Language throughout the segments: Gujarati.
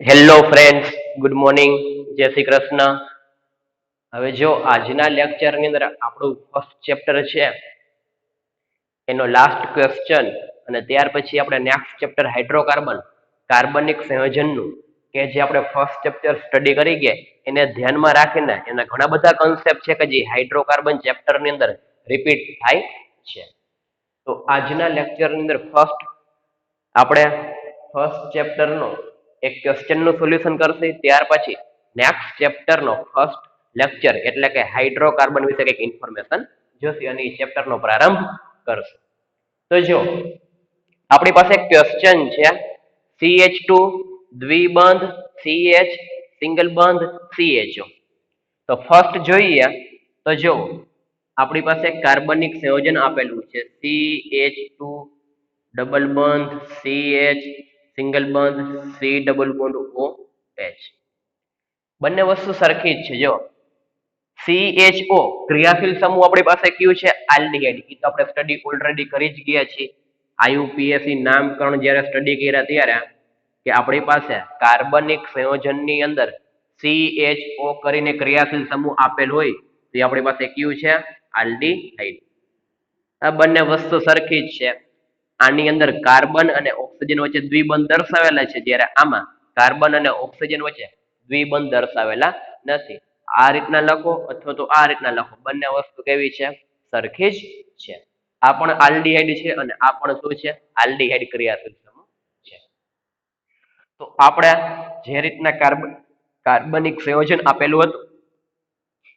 હેલો ફ્રેન્ડ્સ, ગુડ મોર્નિંગ, જય શ્રી કૃષ્ણ. હવે જો આજના લેક્ચરની અંદર આપણું ફર્સ્ટ ચેપ્ટર છે એનો લાસ્ટ ક્વેશ્ચન અને ત્યાર પછી આપણે નેક્સ્ટ ચેપ્ટર હાઇડ્રોકાર્બન કાર્બનિક સંયોજનનું કે જે આપણે ફર્સ્ટ ચેપ્ટર સ્ટડી કરી ગયા એને ધ્યાનમાં રાખીને એના ઘણા બધા કન્સેપ્ટ છે કે જે હાઇડ્રોકાર્બન ચેપ્ટરની અંદર રિપીટ થાય છે. તો આજના લેક્ચરની અંદર આપણે ફર્સ્ટ ચેપ્ટરનો એક ક્વેશ્ચનનું સોલ્યુશન કરશે, ત્યાર પછી નેક્સ્ટ ચેપ્ટરનો ફર્સ્ટ લેક્ચર એટલે કે હાઇડ્રોકાર્બન વિશે કંઈક ઇન્ફોર્મેશન જોશે અને એ ચેપ્ટરનો પ્રારંભ કરશે. તો જો આપણી પાસે એક ક્વેશ્ચન છે CH2 દ્વિબંધ CH સિંગલ બંધ CHO. તો ફર્સ્ટ જોઈએ તો જો આપણી પાસે કાર્બનિક સંયોજન આપેલું છે CH2 ડબલ બંધ CH સિંગલ બંધ C ડબલ બોન્ડ OH. બંને વસ્તુ સરખી જ છે. જો CHO ક્રિયાશીલ સમૂહ આપણી પાસે કયું છે આલ્ડિહાઇડ. એ તો આપણે સ્ટડી ઓલરેડી કરી જ ગયા છીએ. IUPAC નામકરણ જ્યારે સ્ટડી કર્યા ત્યારે કે આપણી પાસે કાર્બનિક સંયોજનની અંદર CHO કરીને ક્રિયાશીલ સમૂહ આપેલ હોય તો એ આપણી પાસે કયું છે આલ્ડિહાઇડ. આ બંને વસ્તુ સરખી જ છે. આની અંદર કાર્બન અને ઓક્સિજન વચ્ચે દ્વિબંધ દર્શાવેલા છે, જ્યારે આમાં કાર્બન અને ઓક્સિજન વચ્ચે દ્વિબંધ દર્શાવેલા નથી. આ રીતના લખો અથવા તો આ રીતના લખો, બંને વસ્તુ કેવી છે સરખી જ છે. આ પણ આલ્ડિહાઇડ છે અને આ પણ શું છે આલ્ડિહાઇડ ક્રિયાશીલ સમૂહ છે. તો આપણે જે રીતના કાર્બનિક સંયોજન આપેલું હતું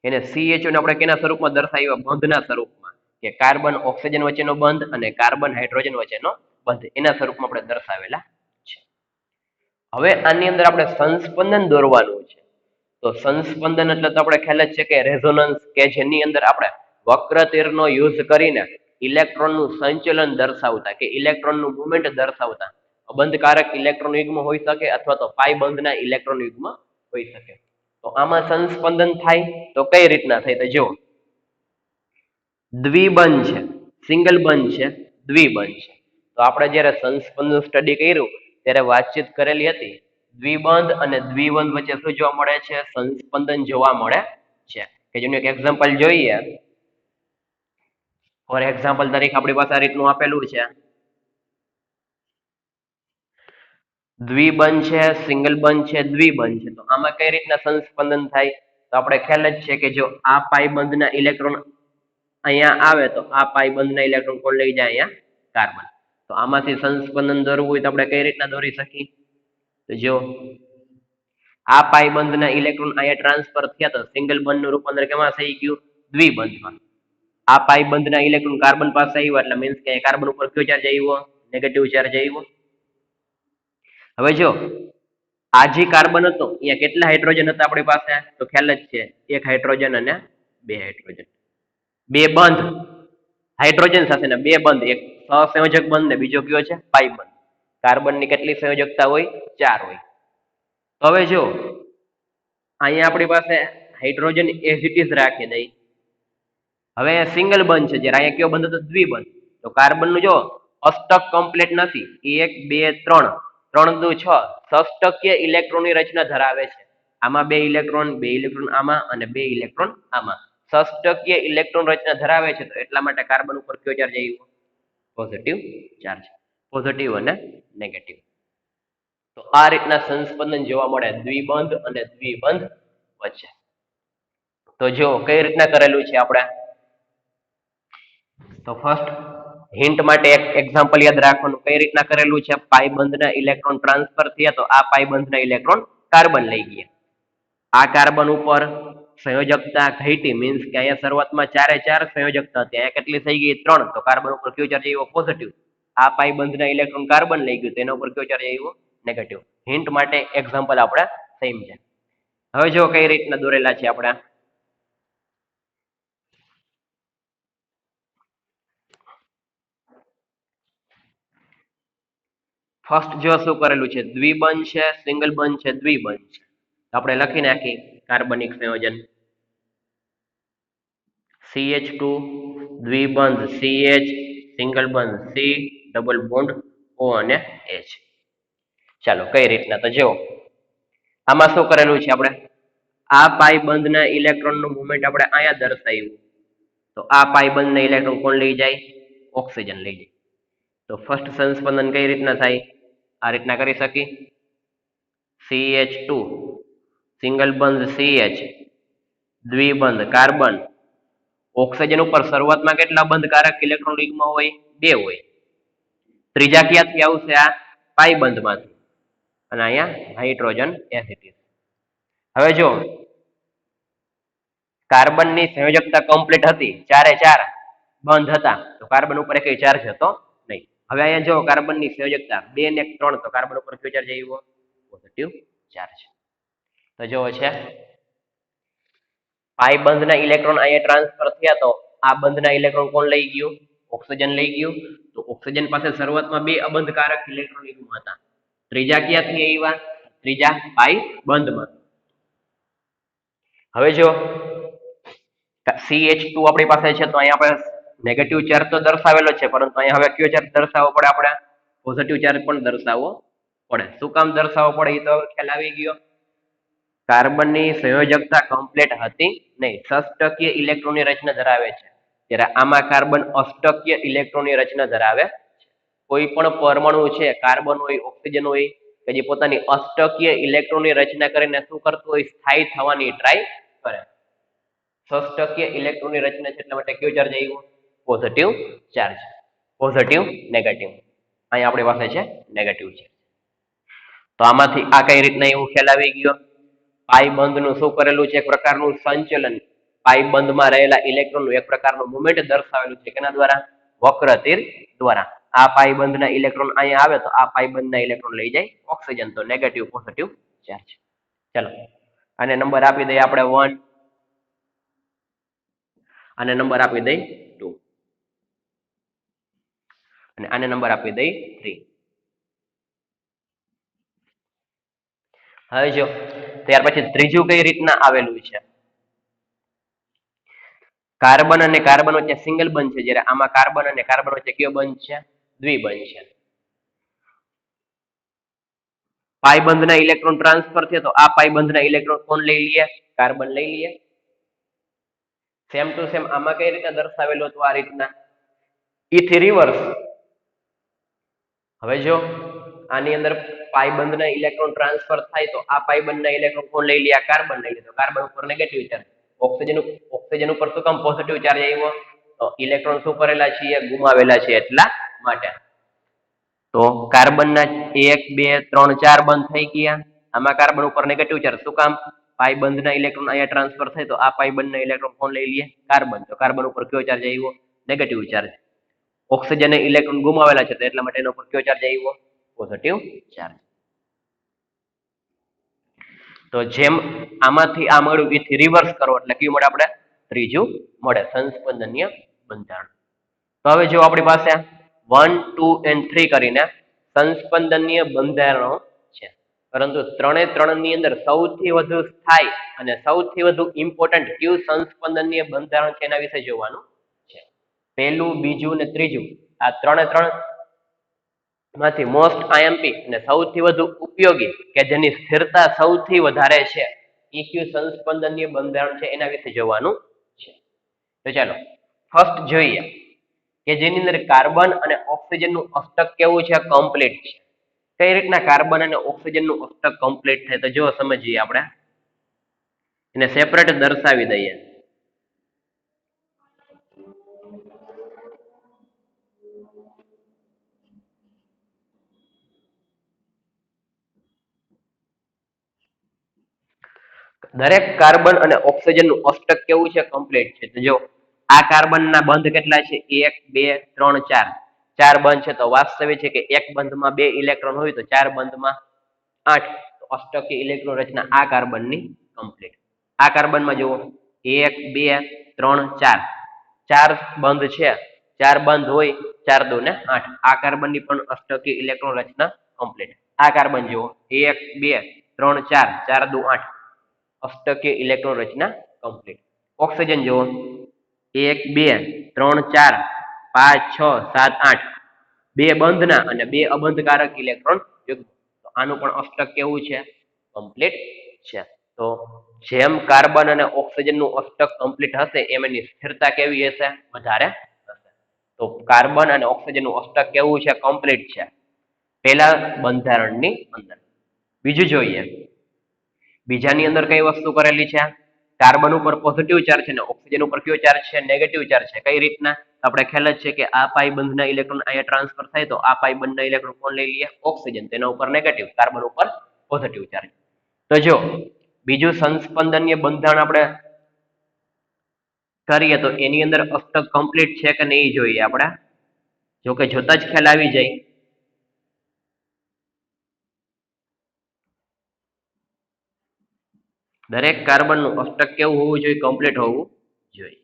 એને CHO ને આપણે કેના સ્વરૂપમાં દર્શાવ્યા બંધના સ્વરૂપમાં, કે કાર્બન ઓક્સિજન વચ્ચેનો બંધ અને કાર્બન હાઇડ્રોજન વચ્ચેનો બંધ એના સ્વરૂપમાં આપણે દર્શાવેલા છે. હવે આની અંદર આપણે સંસ્પંદન દોરવાનું છે. તો સંસ્પંદન એટલે તો આપણે ખ્યાલ જ છે કે રેઝોનન્સ, કે જેની અંદર આપણે વક્ર તીરનો યુઝ કરીને ઇલેક્ટ્રોનનું સંચલન દર્શાવતા કે ઇલેક્ટ્રોનનું મુવમેન્ટ દર્શાવતા બંધકારક ઇલેક્ટ્રોન યુગ્મ હોઈ શકે અથવા તો પાઈ બંધના ઇલેક્ટ્રોન યુગ્મ હોઈ શકે. તો આમાં સંસ્પંદન થાય તો કઈ રીતના થાય તો જો દ્વિબંધ છે, સિંગલ બંધ છે, દ્વિબંધ છે. તો આપણે જ્યારે સંસ્પંદન સ્ટડી કર્યું ત્યારે વાતચીત કરેલી હતી દ્વિબંધ અને દ્વિબંધ વચ્ચે શું જોવા મળે છે સંસ્પંદન જોવા મળે છે. કે જેનું એક એક્ઝામ્પલ જોઈએ. ફોર એક્ઝામ્પલ તરીકે આપણી પાસે આ રીતનું આપેલું છે દ્વિબંધ છે, સિંગલ બંધ છે, દ્વિબંધ છે. તો આમાં કઈ રીતના સંસ્પંદન થાય તો આપણે ખ્યાલ જ છે કે જો આ પાઈ બંધના ઇલેક્ટ્રોન અહીંયા આવે તો આ પાઈ બંધના ઇલેક્ટ્રોન કોણ લઈ જાય અહીંયા કાર્બન. તો આમાંથી સંસ્પંદન દોરવું હોય તો આપણે કઈ રીતના દોરી શકીએ તો જો આ પાઈ બંધના ઇલેક્ટ્રોન અહીંયા ટ્રાન્સફર થયા તો સિંગલ બંધનું રૂપાંતર કેમાં થઈ ગયું દ્વિબંધમાં. આ પાઈ બંધના ઇલેક્ટ્રોન કાર્બન પાસે આવ્યો એટલે મીન્સ કે કાર્બન ઉપર કયો ચાર્જ આવ્યો નેગેટિવ ચાર્જ આવ્યો. હવે જો આ જે કાર્બન હતો અહીંયા કેટલા હાઇડ્રોજન હતા આપણી પાસે તો ખ્યાલ જ છે એક હાઇડ્રોજન અને બે હાઇડ્રોજન. બે બંધ હાઇડ્રોજન સાથેના બે બંધ, એક સહસંયોજક બંધ ને બીજો કયો છે પાઈ બંધ. કાર્બનની કેટલી સંયોજકતા હોય 4 હોય. તો હવે જો અહીંયા આપણી પાસે હાઇડ્રોજન એઝ ઇટ ઇઝ રાખી દઈ. હવે સિંગલ બંધ છે જ્યારે અહીંયા કયો બંધ હતો દ્વિબંધ. તો કાર્બનનું જો અષ્ટક કમ્પ્લીટ નથી, 1 2 3 3 દુ 6 ષષ્ટકીય ઇલેક્ટ્રોનની રચના ધરાવે છે. આમાં બે ઇલેક્ટ્રોન આમાં અને બે ઇલેક્ટ્રોન આમાં ષષ્ટકીય ઇલેક્ટ્રોન રચના ધરાવે છે. તો એટલા માટે કાર્બન ઉપર કયો ચાર્જ આવ્યો પોઝિટિવ ચાર્જ, પોઝિટિવ અને નેગેટિવ. તો આ રીતના સંસ્પંદન જોવા મળે દ્વિબંધ અને દ્વિબંધ વચ્ચે. તો જો કઈ રીતના કરેલું છે આપણે તો ફર્સ્ટ હિન્ટ માટે એક એક્ઝામ્પલ યાદ રાખવાનું કઈ રીતના કરેલું છે. પાઈ બંધના ઇલેક્ટ્રોન ટ્રાન્સફર થયા તો આ પાઈ બંધના ઇલેક્ટ્રોન કાર્બન લઈ ગયા. આ કાર્બન ઉપર સંયોજકતા ઘટી મીન્સ કે અહીંયા શરૂઆતમાં 4 સંયોજકતા હતી, અહીંયા કેટલી થઈ ગઈ 3. તો કાર્બન ઉપર કયો ચાર્જ આવ્યો પોઝિટિવ. આ પાઈ બંધના ઇલેક્ટ્રોન કાર્બન લઈ ગયું તેના ઉપર કયો ચાર્જ આવ્યો નેગેટિવ. હિન્ટ માટે એક્ઝામ્પલ આપણે સમજ્યા. હવે જો કઈ રીતના દોરેલા છે આપણે ફર્સ્ટ જો શું કરેલું છે દ્વિબંધ છે, સિંગલ બંધ છે, દ્વિબંધ છે. આપણે લખી નાખી કાર્બનિક સંયોજન CH2 દ્વિબંધ CH સિંગલ બંધ C ડબલ બોન્ડ O અને H. ચાલો કઈ રીતના તો જો આમાં શું કરેલું છે આપણે? આ પાઈ બંધના ઇલેક્ટ્રોનનું મુવમેન્ટ આપણે અહીંયા દર્શાવ્યું. તો આ પાઈ બંધના ઇલેક્ટ્રોન કોણ લઈ જાય? ઓક્સિજન લઈ જાય. તો ફર્સ્ટ સંસ્પંદન કઈ રીતના થાય? આ રીતના કરી શકી. CH2 સિંગલ બંધ CH, દ્વિબંધ કાર્બન. ઓક્સિજન ઉપર શરૂઆતમાં કેટલા બંધકારક ઇલેક્ટ્રોન યુગ્મ હોય? 2 હોય. ત્રીજા ક્યાંથી આવશે? આ પાઈ બંધમાંથી. અને અહીંયા હાઇડ્રોજન એસિડ. હવે જો કાર્બનની સંયોજકતા કમ્પ્લીટ હતી, 4 બંધ હતા, તો કાર્બન ઉપર કઈ ચાર્જ હતો નહીં. હવે અહીંયા જો કાર્બનની સંયોજકતા 2 ને 3, તો કાર્બન ઉપર કયો ચાર્જ આવ્યો? Positive charge. તો જો છે પાઈ બંધના ઇલેક્ટ્રોન અહીંયા ટ્રાન્સફર થયા, તો આ બંધના ઇલેક્ટ્રોન કોણ લઈ ગયું? ઓક્સિજન લઈ ગયું. તો ઓક્સિજન પાસે શરૂઆતમાં 2 અબંધકારક ઇલેક્ટ્રોન યુગ્મ હતા. ત્રીજા ક્યાંથી આવ્યા? ત્રીજા પાઈ બંધમાં. હવે જો CH2 આપણી પાસે છે, તો અહીંયા આપણે નેગેટિવ ચાર્જ તો દર્શાવેલો છે, પરંતુ અહીંયા હવે કયો ચાર્જ દર્શાવવો પડે? આપણે પોઝિટિવ ચાર્જ પણ દર્શાવવો પડે. શું કામ દર્શાવવો પડે એ તો ખ્યાલ આવી ગયો. કાર્બનની સંયોજકતા કમ્પ્લીટ હતી નહીં, ષષ્ટકીય ઇલેક્ટ્રોનની રચના ધરાવે છે, ત્યારે આમાં કાર્બન અષ્ટકીય ઇલેક્ટ્રોનની રચના ધરાવે છે. કોઈ પણ પરમાણુ છે, કાર્બન હોય, ઓક્સિજન હોય, કે જે પોતાની અષ્ટકીય ઇલેક્ટ્રોનની રચના કરીને શું કરતું હોય? સ્થાયી થવાની ટ્રાય કરે. ષષ્ટકીય ઇલેક્ટ્રોનની રચના છે, એટલા માટે કયો ચાર્જ આવ્યો? Positive charge. Positive negative. અહીંયા આપણી પાસે છે નેગેટિવ છે. તો આમાંથી આ કઈ રીતના એવું ખ્યાલ આવી ગયો? પાઈ બંધનું શું કરેલું છે? એક પ્રકારનું સંચલન. પાઈ બંધમાં રહેલા ઇલેક્ટ્રોનનું એક પ્રકારનું મુવમેન્ટ દર્શાવેલું છે. કેના દ્વારા? વક્ર તીર દ્વારા. આ પાઈ બંધના ઇલેક્ટ્રોન અહીંયા આવે, તો આ પાઈ બંધના ઇલેક્ટ્રોન લઈ જાય ઓક્સિજન. તો નેગેટિવ પોઝિટિવ ચાર્જ. ચલો આને નંબર આપી દઈએ આપણે 1, આને નંબર આપી દઈ 2, અને આને નંબર આપી દઈ 3. હવે જો ત્યાર પછી ત્રીજું કઈ રીતના આવેલું છે? કાર્બન અને કાર્બન વચ્ચે સિંગલ બંધ છે, જ્યારે આમાં કાર્બન અને કાર્બન વચ્ચે કયો બંધ છે? દ્વિબંધ છે. પાઈ બંધના ઇલેક્ટ્રોન ટ્રાન્સફર થયો, તો આ પાઈ બંધના ઇલેક્ટ્રોન કોણ લઈ લઈએ? કાર્બન લઈ લઈએ. સેમ ટુ સેમ આમાં કઈ રીતના દર્શાવેલું હતું? આ રીતના ઈથી રિવર્સ. હવે જો આની અંદર પાઈ બંધના ઇલેક્ટ્રોન ટ્રાન્સફર થાય, તો આ પાઈ બંધના ઇલેક્ટ્રોન કોણ લઈ લે? કાર્બન લઈ લે. તો કાર્બન ઉપર નેગેટિવ ચાર્જ. ઓક્સિજન ઉપર શું કામ પોઝિટિવ ચાર્જ આવ્યો? તો ઇલેક્ટ્રોન શું કરેલા છે? ગુમાવેલા છે, એટલા માટે. તો કાર્બનના 1, 2, 3, 4 બંધ થઈ ગયા. આમાં કાર્બન ઉપર નેગેટિવ ચાર્જ. શું કામ? પાઈ બંધના ઇલેક્ટ્રોન અહીંયા ટ્રાન્સફર થાય, તો આ પાઈ બંધના ઇલેક્ટ્રોન કોણ લઈ લે? કાર્બન. તો કાર્બન ઉપર કયો ચાર્જ આવ્યો? Negative charge. ઓક્સિજન ઇલેક્ટ્રોન ગુમાવેલા છે, તો એટલા માટે એના ઉપર કયો ચાર્જ આવ્યો? Positive charge. તો જેમ આમાંથી આ મળ્યું, એથી રિવર્સ કરો એટલે કયું મળે? આપણે ત્રીજું મળે, સંસ્પંદનીય બંધારણ. તો હવે જો આપણી પાસે 1, 2 and 3 કરીને સંસ્પંદનીય બંધારણો છે, પરંતુ 3 ની અંદર સૌથી વધુ સ્થાયી અને સૌથી વધુ ઇમ્પોર્ટન્ટ કયું સંસ્પંદનીય બંધારણ છે એના વિશે જોવાનું છે. પહેલું, બીજું ને ત્રીજું, આ 3 માંથી મોસ્ટ આઈએમપી અને સૌથી વધુ ઉપયોગી, કે જેની સ્થિરતા સૌથી વધારે છે, એ કયું સંસ્પંદનીય બંધારણ છે એના વિશે જોવાનું છે. તો ચાલો ફર્સ્ટ જોઈએ કે જેની અંદર કાર્બન અને ઓક્સિજનનું અષ્ટક કેવું છે? કમ્પ્લીટ છે. કઈ રીતના કાર્બન અને ઓક્સિજનનું અષ્ટક કમ્પ્લીટ થાય? તો જો સમજીએ, આપણે એને સેપરેટ દર્શાવી દઈએ. દરેક કાર્બન અને ઓક્સિજનનું અષ્ટક કેવું છે? કમ્પ્લીટ છે. તો જો આ કાર્બનના બંધ કેટલા છે? 1, 2, 3, 4. 4 બંધ છે, તો વાસ્તવિક છે કે એક બંધમાં 2 ઇલેક્ટ્રોન હોય, તો 4 બંધમાં 8. તો અષ્ટકીય ઇલેક્ટ્રોન રચના આ કાર્બનની કમ્પ્લીટ. આ કાર્બનમાં જુઓ 1, 2, 3, 4. 4 બંધ છે, 4 બંધ હોય, 4 2 ને 8. આ કાર્બનની પણ અષ્ટકીય ઇલેક્ટ્રોન રચના કમ્પ્લીટ. આ કાર્બન જુઓ 1, 2, 3, 4. 4 2 8. અષ્ટકીય ઇલેક્ટ્રોન રચના કમ્પ્લીટ. ઓક્સિજન જુઓ 1, 2, 3, 4, 5, 6, 7, 8. 2 બંધના અને 2 અબંધકારક ઇલેક્ટ્રોન યુગ્મ. તો આનું પણ અષ્ટક કેવું છે? કમ્પ્લીટ છે. તો જેમ કાર્બન અને ઓક્સિજન નું અષ્ટક કમ્પ્લીટ હશે એમ એની સ્થિરતા કેવી હશે? વધારે હશે. તો કાર્બન અને ઓક્સિજન નું અષ્ટક કેવું છે? કમ્પ્લીટ છે પેલા બંધારણની અંદર. બીજું જોઈએ, બીજાની અંદર કઈ વસ્તુ કરેલી છે? કાર્બન ઉપર પોઝિટિવ ચાર્જ છે અને ઓક્સિજન ઉપર કયો ચાર્જ છે? નેગેટિવ ચાર્જ છે. કઈ રીતના? આપણે ખ્યાલ જ છે કે આ પાઈ બંધના ઇલેક્ટ્રોન અહીંયા ટ્રાન્સફર થાય તો આ પાઈ બંધના ઇલેક્ટ્રોન કોણ લઈ લઈએ? ઓક્સિજન. તેના ઉપર નેગેટિવ, કાર્બન ઉપર પોઝિટિવ ચાર્જ. તો જો બીજું સંસ્પંદનીય બંધારણ આપણે કરીએ તો એની અંદર અષ્ટક કમ્પ્લીટ છે કે નહીં જોઈએ આપણે. જો કે જોતા જ ખ્યાલ આવી જાય. દરેક કાર્બન નું અષ્ટક કેવું હોવું જોઈએ? કમ્પ્લીટ હોવું જોઈએ.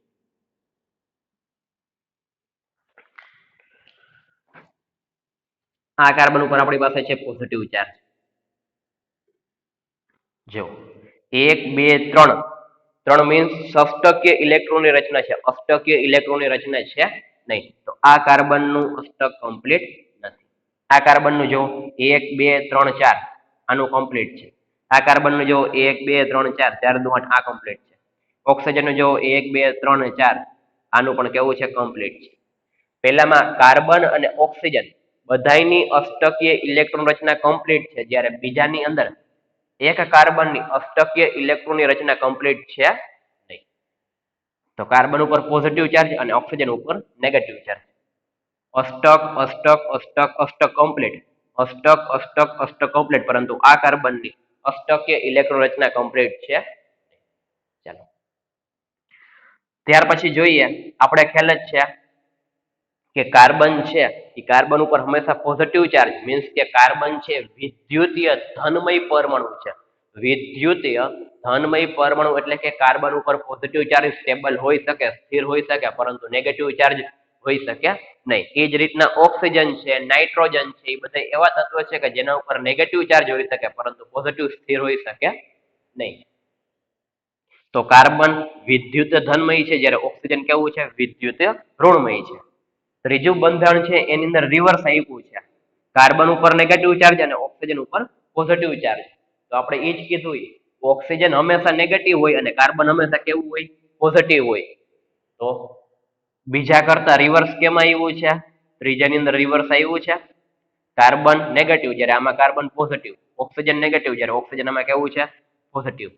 આ કાર્બન ઉપર આપણી પાસે છે પોઝિટિવ ચાર્જ. જો 1 2 3 3 મીન્સ સપ્તકીય ઇલેક્ટ્રોનની રચના છે. અષ્ટકીય ઇલેક્ટ્રોનની રચના છે નહીં. તો આ કાર્બન નું અષ્ટક કમ્પ્લીટ નથી. આ કાર્બન નું જો 1 2 3 4 આનું કમ્પ્લીટ છે. આ કાર્બન નું જો 1 2 3 4 4 2 8 આ કમ્પ્લીટ છે. ઓક્સિજન નું જો 1 2 3 4 આનું પણ કેવું છે? કમ્પ્લીટ છે. પહેલામાં કાર્બન અને ઓક્સિજન બધાની અષ્ટકીય ઇલેક્ટ્રોન રચના કમ્પ્લીટ છે, જ્યારે બીજાની અંદર એક કાર્બનની અષ્ટકીય ઇલેક્ટ્રોનની રચના કમ્પ્લીટ છે નહીં. તો કાર્બન ઉપર પોઝિટિવ ચાર્જ અને ઓક્સિજન ઉપર નેગેટિવ ચાર્જ. અષ્ટક અષ્ટક અષ્ટક અષ્ટક કમ્પ્લીટ, અષ્ટક અષ્ટક અષ્ટક કમ્પ્લીટ, પરંતુ આ કાર્બનની અષ્ટકીય ઇલેક્ટ્રોન રચના કમ્પ્લીટ છે. ચાલો ત્યાર પછી જોઈએ, આપણે ખ્યાલ જ છે કે કાર્બન છે એ કાર્બન ઉપર હંમેશા પોઝિટિવ ચાર્જ, મીન્સ કે કાર્બન છે વિદ્યુતીય ધનમય પરમાણુ છે. વિદ્યુતીય ધનમય પરમાણુ એટલે કે કાર્બન ઉપર પોઝિટિવ ચાર્જ સ્ટેબલ હોઈ શકે, સ્થિર હોઈ શકે, પરંતુ નેગેટિવ ચાર્જ હોઈ શકે નહીં. એ જ રીતના ઓક્સિજન છે, નાઇટ્રોજન છે, એ બધા એવા તત્વો છે કે જેના ઉપર નેગેટિવ ચાર્જ હોઈ શકે પરંતુ પોઝિટિવ સ્થિર હોઈ શકે નહીં. તો કાર્બન વિદ્યુત ધનમય છે, જ્યારે ઓક્સિજન કેવું છે? વિદ્યુત ઋણમય છે. ત્રીજું બંધારણ છે એની અંદર રિવર્સ આપ્યું છે. કાર્બન ઉપર નેગેટિવ ચાર્જ અને ઓક્સિજન ઉપર પોઝિટિવ ચાર્જ. તો આપણે એ જ કીધું, ઓક્સિજન હંમેશા નેગેટિવ હોય અને કાર્બન હંમેશા કેવું હોય? પોઝિટિવ હોય. તો બીજા કરતા રિવર્સ કેમ આવ્યું છે? ત્રીજાની અંદર રિવર્સ આવ્યું છે. કાર્બન નેગેટિવ જ્યારે આમાં કાર્બન પોઝિટિવ, ઓક્સિજન નેગેટિવ જ્યારે ઓક્સિજન આમાં કેવું છે? પોઝિટિવ.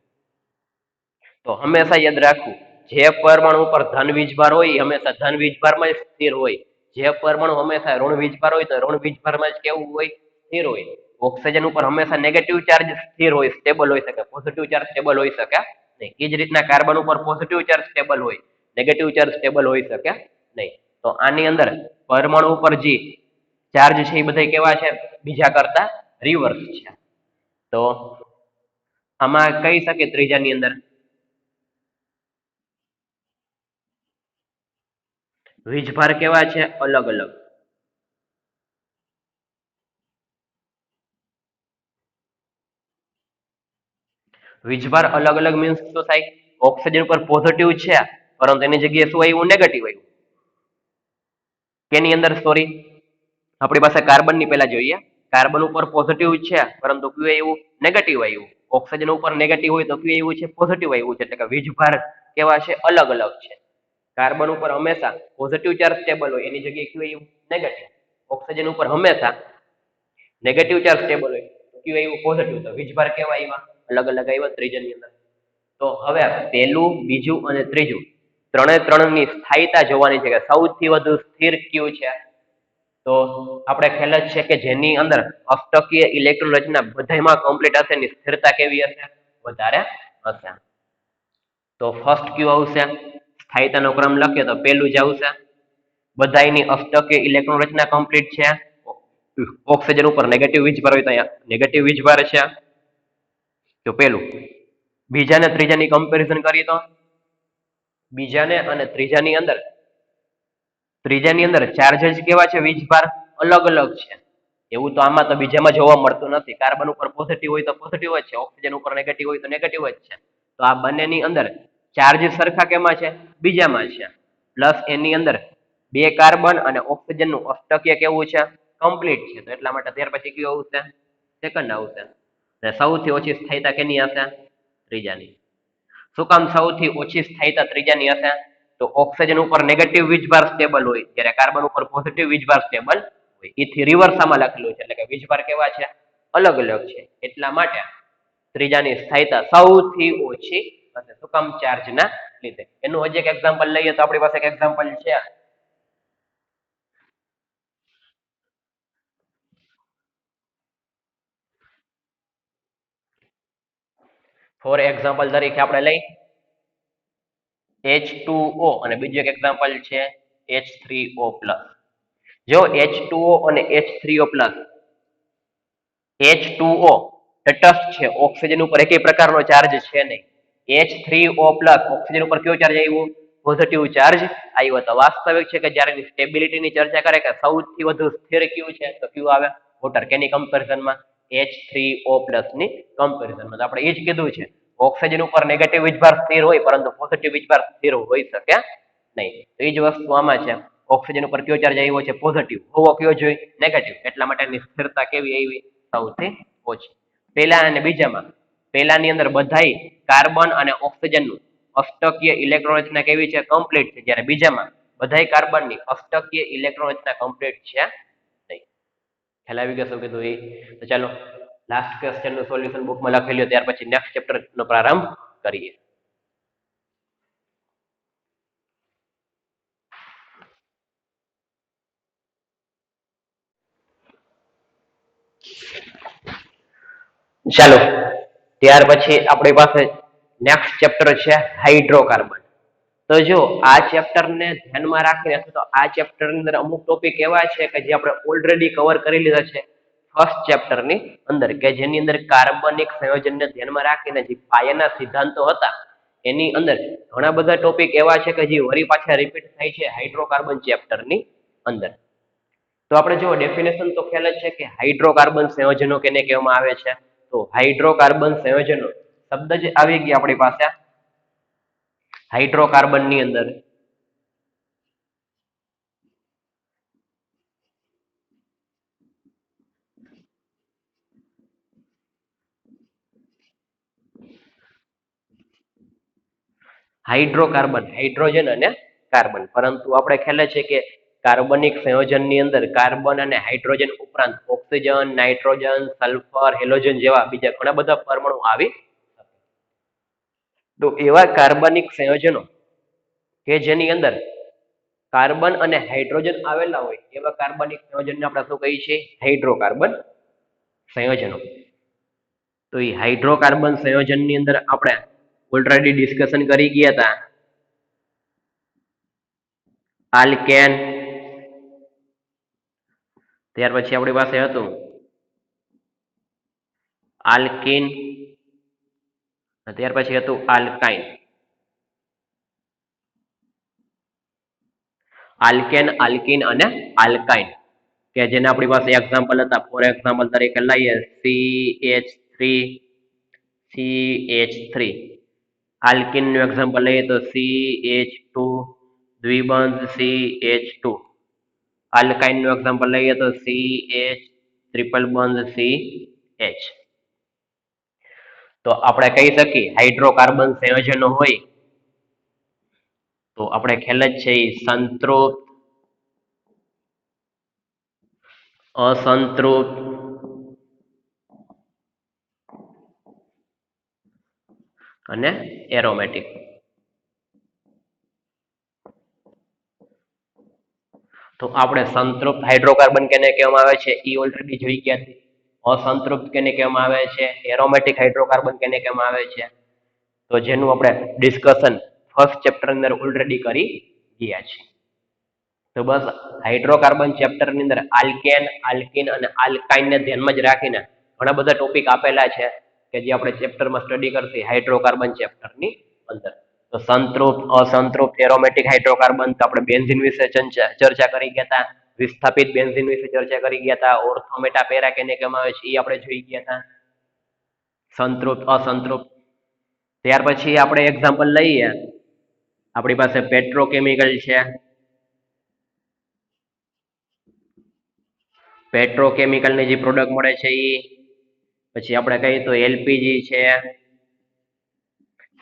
તો હંમેશા યાદ રાખવું, જે પરમાણુ ઉપર ધન વીજભાર હોય એ હંમેશા ધન વીજભારમાં જ સ્થિર હોય. જે પરમાણુ હંમેશા ઋણ વીજભાર હોય તો ઋણ વીજભારમાં જ કેવું હોય? સ્થિર હોય. ઓક્સિજન ઉપર હંમેશા નેગેટિવ ચાર્જ સ્થિર હોય, સ્ટેબલ હોઈ શકે, પોઝિટિવ ચાર્જ સ્ટેબલ હોઈ શકે નહીં. એ જ રીતના કાર્બન ઉપર પોઝિટિવ ચાર્જ સ્ટેબલ હોય, નેગેટિવ ચાર્જ સ્ટેબલ હોઈ શકે નહીં. તો આની અંદર પરમાણુ ઉપર જે ચાર્જ છે એ બધા કેવા છે? બીજા કરતા રિવર્સ છે. તો આમાં કહી શકે ત્રીજાની અંદર વીજભાર કેવા છે? અલગ અલગ. વીજભાર અલગ અલગ મીન્સ શું થાય? ઓક્સિજન પર પોઝિટિવ છે પરંતુ એની જગ્યાએ શું આવ્યું? નેગેટિવ આવ્યું. કેની અંદર? સોરી, આપણી પાસે કાર્બન ની પહેલા જોઈએ. કાર્બન ઉપર પોઝિટિવ છે પરંતુ કયું આવ્યું? નેગેટિવ આવ્યું. ઓક્સિજન ઉપર નેગેટિવ હોય તો કયું આવ્યું છે? પોઝિટિવ આવ્યું છે. એટલે કે વીજભાર કેવા છે? અલગ અલગ છે. કાર્બન ઉપર હંમેશા પોઝિટિવ ચાર્જ સ્ટેબલ હોય, એની જગ્યાએ કયું આવ્યું? નેગેટિવ. ઓક્સિજન ઉપર હંમેશા નેગેટિવ ચાર્જ સ્ટેબલ હોય તો કયું આવ્યું? પોઝિટિવ. તો વીજભાર કેવા આવ્યા? અલગ અલગ આવ્યા ત્રીજાની અંદર. તો હવે પહેલું, બીજું અને ત્રીજું ત્રણની સ્થાયીતા જોવાની છે કે સૌથી વધુ સ્થિર કયું છે. તો આપણે ખ્યાલ જ છે કે જેની અંદર અષ્ટકીય ઇલેક્ટ્રોન રચના બધામાં કમ્પ્લીટ હશે, એની સ્થિરતા કેવી હશે? વધારે હશે. તો ફર્સ્ટ કયું આવશે? સ્થાયીતાનો ક્રમ લખીએ તો પહેલું જ આવશે. બધાની અષ્ટકીય ઇલેક્ટ્રોન રચના કમ્પ્લીટ છે. ઓક્સિજન ઉપર નેગેટિવ વીજભાર હોય તો અહીંયા નેગેટિવ વીજભાર છે. તો પેલું. બીજા ને ત્રીજાની કમ્પેરિઝન કરીએ તો બીજાને અને ત્રીજાની અંદર ચાર્જેસ કેવા છે? વીજભાર અલગ અલગ છે. એવું તો આમાં તો બીજામાં જોવા મળતું નથી. કાર્બન ઉપર પોઝિટિવ હોય તો પોઝિટિવ જ છે, ઓક્સિજન ઉપર નેગેટિવ હોય તો નેગેટિવ જ છે. તો આ બંનેની અંદર ચાર્જ સરખા કેમાં છે? બીજામાં છે. પ્લસ એની અંદર બે કાર્બન અને ઓક્સિજન નું અષ્ટકીય કેવું છે? કમ્પ્લીટ છે. તો એટલા માટે ત્યાર પછી કયું આવશે? સેકન્ડ આવશે. સૌથી ઓછી સ્થાયીતા કેની હશે? ત્રીજાની. શું કામ સૌથી ઓછી સ્થાયીતા ત્રીજાની હશે? તો ઓક્સિજન ઉપર નેગેટિવ વીજભાર સ્ટેબલ હોય, જ્યારે કાર્બન ઉપર પોઝિટિવ વીજભાર સ્ટેબલ હોય. એથી રિવર્સ આમાં લખેલું છે, એટલે કે વીજભાર કેવા છે? અલગ અલગ છે. એટલા માટે ત્રીજાની સ્થાયીતા સૌથી ઓછી હશે. શું કામ? ચાર્જના લીધે. એનું હજી એક એક્ઝામ્પલ લઈએ તો આપણી પાસે એક એક્ઝામ્પલ છે. ફોર એક્ઝામ્પલ તરીકે આપણે લઈ H2O અને બીજું એક એક્ઝામ્પલ છે H3O+. જો H2O અને H3O+, H2O તટસ્થ છે, ઓક્સિજન ઉપર એકેય પ્રકારનો ચાર્જ છે નહીં. H3O+ ઓક્સિજન ઉપર કયો ચાર્જ આવ્યો? પોઝિટિવ ચાર્જ આવ્યો. તો વાસ્તવિક છે કે જ્યારે સ્ટેબિલિટીની ચર્ચા કરે કે સૌથી વધુ સ્થિર કયું છે, તો કયું આવે? વોટર. કેની કમ્પેરિઝનમાં? H3O+ ની કમ્પેરિઝનમાં. તો આપણે એ જ કીધું છે, ઓક્સિજન ઉપર નેગેટિવ વીજભાર સ્થિર હોય, પરંતુ પોઝિટિવ વીજભાર સ્થિર હોઈ શકે નહીં. તો એ જ વસ્તુ આમાં છે. ઓક્સિજન ઉપર કયો ચાર્જ આવ્યો છે? પોઝિટિવ. હોવો કયો જોઈએ? નેગેટિવ. એટલા માટે એની સ્થિરતા કેવી આવી? સૌથી ઓછી. પહેલા અને બીજામાં, પહેલાની અંદર બધાય કાર્બન અને ઓક્સિજનનું અષ્ટકીય ઇલેક્ટ્રોન રચના કેવી છે? કમ્પ્લીટ છે. જ્યારે બીજામાં બધાય કાર્બનની અષ્ટકીય ઇલેક્ટ્રોન રચના કમ્પ્લીટ છે નહીં. ખ્યાલ આવી ગયો શું કીધું એ? તો ચાલો લાસ્ટ ક્વેશ્ચન નું સોલ્યુશન બુકમાં લખી લ્યો, ત્યાર પછી નેક્સ્ટ ચેપ્ટર નો પ્રારંભ કરીએ. ચાલો ત્યાર પછી આપણી પાસે નેક્સ્ટ ચેપ્ટર છે હાઇડ્રોકાર્બન. તો જો આ ચેપ્ટર ને ધ્યાનમાં રાખીને, તો આ ચેપ્ટર ની અંદર અમુક ટોપિક એવા છે કે જે આપણે ઓલરેડી કવર કરી લીધા છે ફર્સ્ટ ચેપ્ટર ની અંદર, કે જેની અંદર કાર્બનિક સંયોજનને ધ્યાનમાં રાખીને જે પાયાના સિદ્ધાંતો હતા એની અંદર ઘણા બધા ટોપિક એવા છે કે જે વળી પાછા રિપીટ થાય છે હાઇડ્રોકાર્બન ચેપ્ટર ની અંદર. તો આપણે જો ડેફિનેશન તો ખ્યાલ જ છે કે હાઇડ્રોકાર્બન સંયોજનો કેને કહેવામાં આવે છે? તો હાઇડ્રોકાર્બન સંયોજનો શબ્દ જ આવી ગયા આપણી પાસે હાઇડ્રોકાર્બન ની અંદર. હાઇડ્રોકાર્બન, હાઇડ્રોજન અને કાર્બન. પરંતુ આપણે ખ્યાલ છે કે કાર્બનિક સંયોજનની અંદર કાર્બન અને હાઇડ્રોજન ઉપરાંત ઓક્સિજન, નાઇટ્રોજન, સલ્ફર, હેલોજન જેવા બીજા ઘણા બધા પરમાણુ આવી. તો એવા કાર્બનિક સંયોજનો કે જેની અંદર કાર્બન અને હાઇડ્રોજન આવેલા હોય એવા કાર્બનિક સંયોજનને આપણે શું કહીએ છીએ? હાઇડ્રોકાર્બન સંયોજનો. તો એ હાઇડ્રોકાર્બન સંયોજનની અંદર આપણે ઓલરેડી ડિસ્કશન કરી ગયા હતા આલ્કેન, ત્યાર પછી આપણી પાસે હતું આલ્કિન, ત્યાર પછી હતું આલ્કાઇન. આલ્કેન, આલ્કિન અને આલ્કાઇન, કે જેના આપણી પાસે એક્ઝામ્પલ હતા. ફોર એક્ઝામ્પલ તરીકે લઈએ CH3. આલ્કિન નું એક્ઝામ્પલ લઈએ તો CH2 દ્વિબંધ CH2. આલ્કાઇન નું એક્ઝામ્પલ લઈએ તો CH ટ્રિપલ બંધ CH. તો આપણે કહી શકીએ હાઇડ્રોકાર્બન સંયોજનો હોય તો આપણે ખ્યાલ જ છે સંતૃપ્ત, અસંતૃપ્ત અને એરોમેટિક. તો આપણે સંતૃપ્ત હાઇડ્રોકાર્બન કેને કહેવામાં આવે છે એ ઓલરેડી જોઈ ગયા છે. અસંતૃપ્ત કેને કહેવામાં આવે છે? એરોમેટિક હાઇડ્રોકાર્બન કેને કહેવામાં આવે છે? તો જેનું આપણે ડિસ્કશન ફર્સ્ટ ચેપ્ટર ની અંદર ઓલરેડી કરી ગયા છે. તો બસ હાઇડ્રોકાર્બન ચેપ્ટર ની અંદર આલ્કેન, આલ્કિન અને આલ્કાઇન ને ધ્યાનમાં જ રાખીને ઘણા બધા ટોપિક આપેલા છે કે જે આપણે ચેપ્ટરમાં સ્ટડી કરશે હાઇડ્રોકાર્બન ચેપ્ટર ની અંદર. તો સંતૃપ્ત, અસંતૃપ્ત, એરોમેટિક હાઇડ્રોકાર્બન, તો આપણે બેન્ઝીન વિશે ચર્ચા કરી ગયા હતા. વિસ્થાપિત બેન્ઝીન વિશે ચર્ચા કરી ગયા હતા. ઓર્થોમેટા પેરા કેને કહેવામાં આવે છે એ આપણે જોઈ ગયા હતા. સંતૃપ્ત, અસંતૃપ્ત. ત્યાર પછી આપણે એક્ઝામ્પલ લઈએ, આપણી પાસે પેટ્રોકેમિકલ છે. પેટ્રોકેમિકલ ની જે પ્રોડક્ટ મળે છે એ પછી આપણે કહીએ તો એલપીજી છે,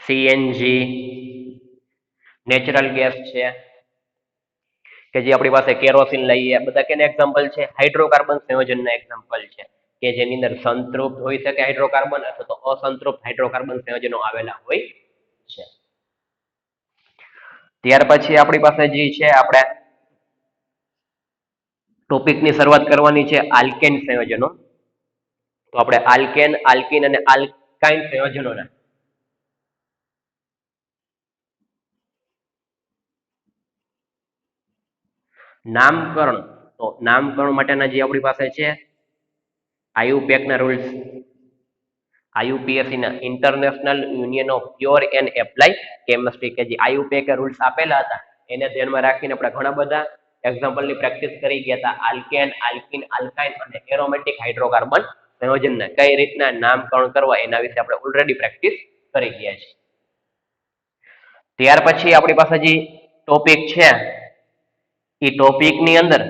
સીએનજી, નેચરલ ગેસ છે, કે જે આપણી પાસે કેરોસીન લઈએ, બધા કેના એક્ઝામ્પલ છે? હાઇડ્રોકાર્બન સંયોજનના એક્ઝામ્પલ છે, કે જેની અંદર સંતૃપ્ત હોઈ શકે હાઇડ્રોકાર્બન અથવા તો અસંતૃપ્ત હાઇડ્રોકાર્બન સંયોજનો આવેલા હોય છે. ત્યાર પછી આપણી પાસે જે છે આપણે ટોપિકની શરૂઆત કરવાની છે આલ્કેન સંયોજનો. તો આપણે આલ્કેન, આલ્કીન અને આલ્કાઇન સંયોજનોના નામકરણ, તો નામકરણ માટેના જે આપણી પાસે છે IUPAC ના રૂલ્સ, IUPAC ના international union of pure and apply chemistry, કે જે IUPAC રૂલ્સ આપેલા હતા એને ધ્યાનમાં રાખીને આપણે ઘણા બધા એક્ઝામ્પલની પ્રેક્ટિસ કરી ગયા હતા. આલ્કેન, આલ્કીન, આલ્કાઇન અને એરોમેટિક હાઇડ્રોકાર્બન સંયોજનના કઈ રીતના નામકરણ કરવા એના વિશે આપણે ઓલરેડી પ્રેક્ટિસ કરી ગયા છે. ત્યાર પછી આપણી પાસે જે ટોપિક છે એ ટોપિકની અંદર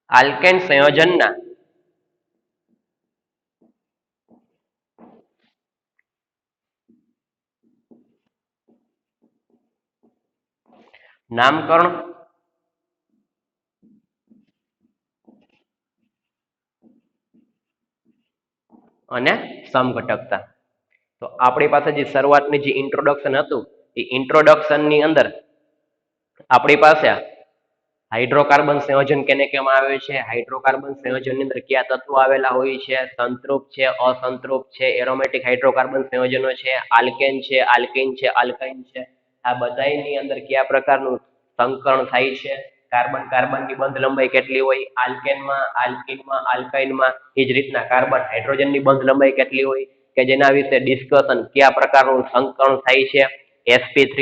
આલ્કેન સંયોજનના નામકરણ અને સમઘટકતા. તો આપણી પાસે જે શરૂઆતની જે ઇન્ટ્રોડક્શન હતું એ ઇન્ટ્રોડક્શનની અંદર આપણી પાસે હાઇડ્રોકાર્બન સંયોજન કેને કહેવામાં આવે છે, હાઇડ્રોકાર્બન સંયોજનની અંદર કયા તત્વો આવેલા હોય છે, સંતૃપ્ત છે, અસંતૃપ્ત છે, એરોમેટિક હાઇડ્રોકાર્બન સંયોજનો છે, આલ્કેન છે, આલ્કીન છે, આલ્કાઇન છે, આ બધાની અંદર કયા પ્રકારનું સંકરણ થાય છે, કાર્બન કાર્બનની બંધ લંબાઈ કેટલી હોય, આલ્કેનમાં, આલ્કીનમાં, આલ્કાઇનમાં, એ જ રીતના કાર્બન હાઇડ્રોજનની બંધ લંબાઈ કેટલી હોય, કે જેના વિશે ડિસ્કશન કયા પ્રકારનું સંકરણ થાય છે, sp3,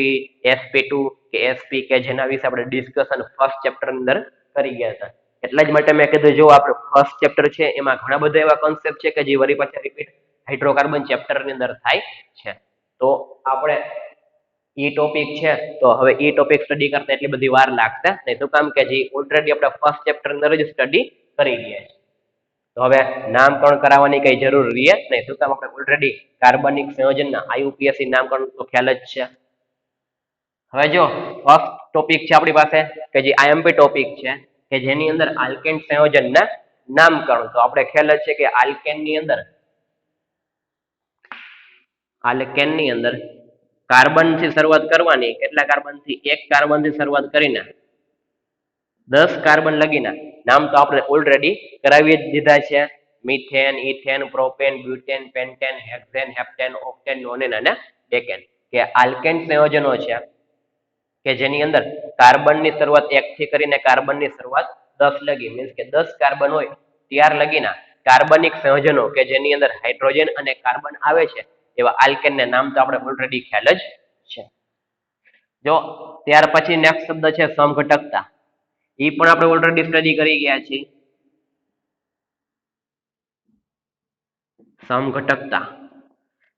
sp2 કે sp, કે જેના વિશે આપણે ડિસ્કશન ફર્સ્ટ ચેપ્ટર અંદર કરી ગયા હતા. એટલા જ માટે મેં કીધું જો આપણે ફર્સ્ટ ચેપ્ટર છે એમાં ઘણા બધા એવા કોન્સેપ્ટ છે કે જે વળી પાછા રિપીટ હાઇડ્રોકાર્બન ચેપ્ટરની અંદર થાય છે. તો આપણે ઈ ટોપિક છે તો હવે ઈ ટોપિક સ્ટડી કરતા એટલી બધી વાર લાગશે નહીં. શું કામ કે જે ઓલરેડી આપણે ફર્સ્ટ ચેપ્ટર અંદર જ સ્ટડી કરી ગયા છે. તો હવે નામકરણ કરાવવાની કઈ જરૂર રહે નહીં. શું કામ આપણે ઓલરેડી કાર્બનિક સંયોજનના IUPAC નામકરણ તો ખ્યાલ જ છે. હવે જો ફર્સ્ટ ટોપિક છે આપણી પાસે કે જે IMP ટોપિક છે કે જેની અંદર આલ્કેન સંયોજનના નામકરણ. તો આપણે ખ્યાલ જ છે કે આલ્કેનની અંદર કાર્બન થી શરૂઆત કરવાની. કેટલા કાર્બન થી? એક કાર્બન થી શરૂઆત કરીને 10 કાર્બન લગીના નામ તો આપણે ઓલરેડી કરાવી જ દીધા છે. Methane, ethane, propane, butane, pentane, hexane, heptane, octane, nonane અને ડેકેન, કે આલ્કેન સંયોજનો છે કે જેની અંદર કાર્બનની શરૂઆત 1 થી કરીને કાર્બનની શરૂઆત 10 લગી, મીન્સ કે 10 કાર્બન હોય ત્યાર લગીના કાર્બનિક સંયોજનો કે જેની અંદર હાઇડ્રોજન અને કાર્બન આવે છે એવા આલ્કેનના નામ તો આપણે ઓલરેડી ખ્યાલ જ છે. જો ત્યાર પછી નેક્સ્ટ શબ્દ છે સમઘટકતા. એ પણ આપણે ઓલરેડી સ્ટડી કરી ગયા છીએ. સમઘટકતા,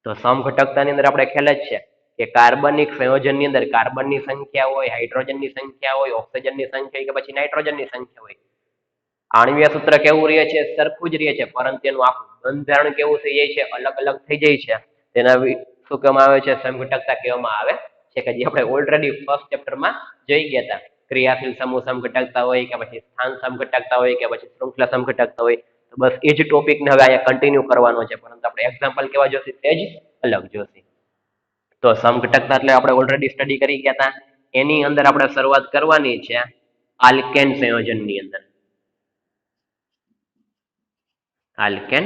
તો સમઘટકતાની અંદર આપણે ખ્યાલ જ છે કે કાર્બનિક સંયોજનની અંદર કાર્બનની સંખ્યા હોય, હાઇડ્રોજનની સંખ્યા હોય, ઓક્સિજનની સંખ્યા હોય કે પછી નાઇટ્રોજનની સંખ્યા હોય. આણ્વીય સૂત્ર કેવું રહે છે? સરખું જ રહે છે, પરંતુ એનું આખું બંધારણ કેવું થઈ જાય છે? અલગ અલગ થઈ જાય છે. તેના શું કહેવામાં આવે છે? સમઘટકતા કહેવામાં આવે છે, કે જે આપણે ઓલરેડી ફર્સ્ટ ચેપ્ટરમાં જોઈ ગયા હતા. ક્રિયાશીલ સમૂહ સમઘટકતા હોય કે પછી સ્થાન સમઘટકતા હોય કે પછી શૃંખલા સમઘટકતા હોય. તો બસ એ જ ટોપિકને હવે અહીંયા કન્ટિન્યુ કરવાનો છે, પરંતુ આપણે એક્ઝામ્પલ કેવા જોશે તે જ અલગ જોશે. તો સમઘટકતા એટલે આપણે ઓલરેડી સ્ટડી કરી ગયા હતા. એની અંદર આપણે શરૂઆત કરવાની છે આલ્કેન સંયોજનની અંદર. આલ્કેન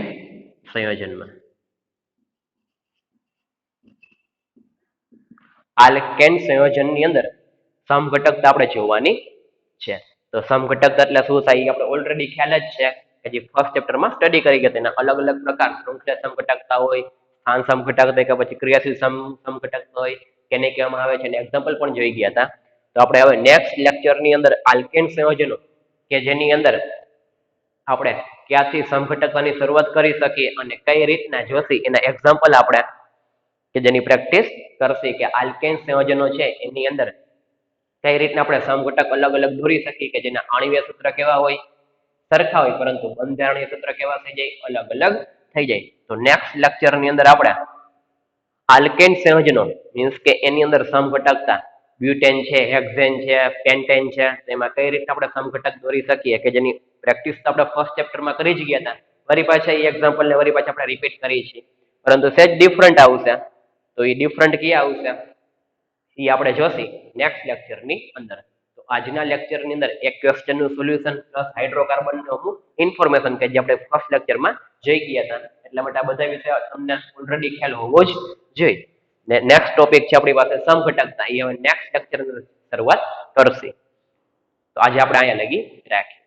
સંયોજનમાં આલ્કેન સંયોજનની અંદર સમઘટકતા આપણે જોવાની છે. તો સમઘટકતા એટલે શું થાય એ આપણે ઓલરેડી ખ્યાલ જ છે કે જે ફર્સ્ટ ચેપ્ટરમાં સ્ટડી કરી ગયા તેના અલગ અલગ પ્રકાર શૃંખલા સમઘટકતા હોય, સ્થાન સમઘટકતા હોય કે પછી ક્રિયાશીલ સમઘટકતા હોય, કેને કહેવામાં આવે છે અને એક્ઝામ્પલ પણ જોઈ ગયા હતા. તો આપણે હવે નેક્સ્ટ લેક્ચરની અંદર આલ્કેન સંયોજનો કે જેની અંદર આપણે ક્યાંથી સમઘટકતાની શરૂઆત કરી શકીએ અને કઈ રીતના જોશી એના એક્ઝામ્પલ આપણે કે જેની પ્રેક્ટિસ કરશે કે આલ્કેન સંયોજનો છે એની અંદર કઈ રીતના આપણે સમઘટક અલગ અલગ દોરી શકીએ કે જેના આણ્વીય સૂત્ર કેવા હોય સરખા હોય પરંતુ બંધારણીય સૂત્ર કેવા થઈ જાય અલગ અલગ થઈ જાય. તો નેક્સ્ટ લેક્ચર ની અંદર આપણે આલ્કેન સંયોજનો મીન્સ કે એની અંદર સમઘટકતા બ્યુટેન છે, હેક્ઝેન છે, પેન્ટેન છે, એમાં કઈ રીતે આપણે સમઘટક દોરી શકીએ કે જેની પ્રેક્ટિસ તો આપણે ફર્સ્ટ ચેપ્ટરમાં કરી જ ગયા હતા. વળી પાછા એ એક્ઝામ્પલ ને વળી પાછા આપણે રિપીટ કરીએ છીએ પરંતુ સેજ ડિફરન્ટ આવશે. તો એ ડિફરન્ટ ક્યાં આવશે એ આપણે જોશી નેક્સ્ટ લેક્ચર ની અંદર. તો આજના લેક્ચર ની અંદર એક ક્વેશ્ચન નું સોલ્યુશન પ્લસ હાઇડ્રોકાર્બન નું અમુક ઇન્ફોર્મેશન કે જે આપણે ફર્સ્ટ લેક્ચરમાં જોઈ ગયા હતા એટલા માટે આ બધા વિશે તમને ઓલરેડી ખ્યાલ હોવો જ જોઈએ. નેક્સ્ટ ટોપિક છે આપણી પાસે સમઘટકતા એ હવે નેક્સ્ટ લેક્ચર ની શરૂઆત કરશે. તો આજે આપણે અહીંયા લગી રાખીએ.